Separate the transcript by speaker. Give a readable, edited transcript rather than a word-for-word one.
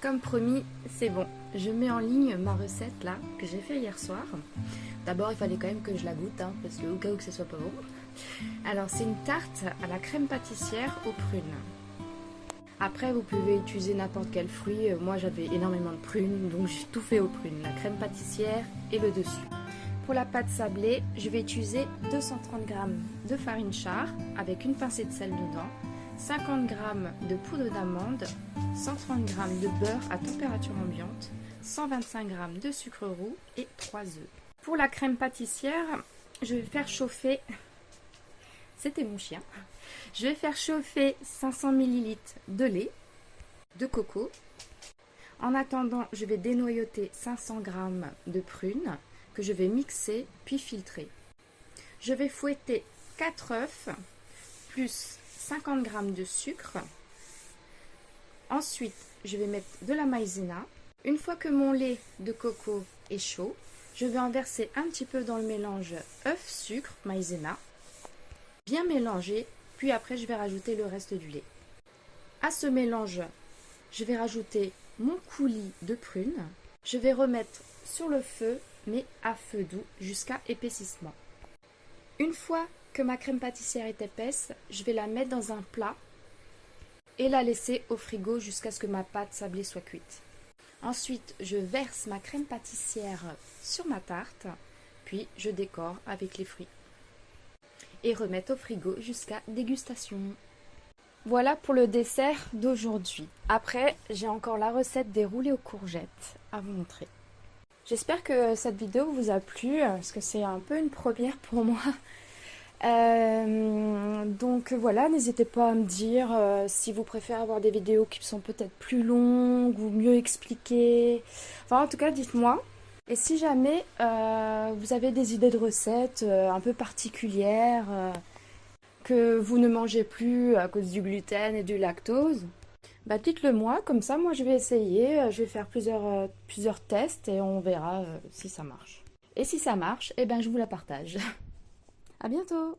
Speaker 1: Comme promis, c'est bon. Je mets en ligne ma recette là, que j'ai fait hier soir. D'abord, il fallait quand même que je la goûte, hein, parce que au cas où que ce soit pas bon. Alors, c'est une tarte à la crème pâtissière aux prunes. Après, vous pouvez utiliser n'importe quel fruit. Moi, j'avais énormément de prunes, donc j'ai tout fait aux prunes. La crème pâtissière et le dessus. Pour la pâte sablée, je vais utiliser 230 g de farine char avec une pincée de sel dedans, 50 g de poudre d'amande, 130 g de beurre à température ambiante, 125 g de sucre roux et 3 œufs. Pour la crème pâtissière, je vais faire chauffer... C'était mon chien. Je vais faire chauffer 500 ml de lait, de coco. En attendant, je vais dénoyauter 500 g de prunes que je vais mixer puis filtrer. Je vais fouetter 4 œufs plus 50 g de sucre. Ensuite, je vais mettre de la maïzena. Une fois que mon lait de coco est chaud, je vais en verser un petit peu dans le mélange œuf, sucre, maïzena. Bien mélanger, puis après je vais rajouter le reste du lait. À ce mélange, je vais rajouter mon coulis de prunes. Je vais remettre sur le feu, mais à feu doux jusqu'à épaississement. Une fois que ma crème pâtissière est épaisse, je vais la mettre dans un plat et la laisser au frigo jusqu'à ce que ma pâte sablée soit cuite. Ensuite, je verse ma crème pâtissière sur ma tarte, puis je décore avec les fruits et remettre au frigo jusqu'à dégustation. Voilà pour le dessert d'aujourd'hui. Après, j'ai encore la recette des roulés aux courgettes à vous montrer. J'espère que cette vidéo vous a plu, parce que c'est un peu une première pour moi. Donc voilà, n'hésitez pas à me dire si vous préférez avoir des vidéos qui sont peut-être plus longues ou mieux expliquées. Enfin, en tout cas, dites-moi. Et si jamais vous avez des idées de recettes un peu particulières que vous ne mangez plus à cause du gluten et du lactose, bah dites-le moi, comme ça moi je vais essayer, je vais faire plusieurs tests et on verra si ça marche. Et si ça marche, eh ben je vous la partage. À bientôt!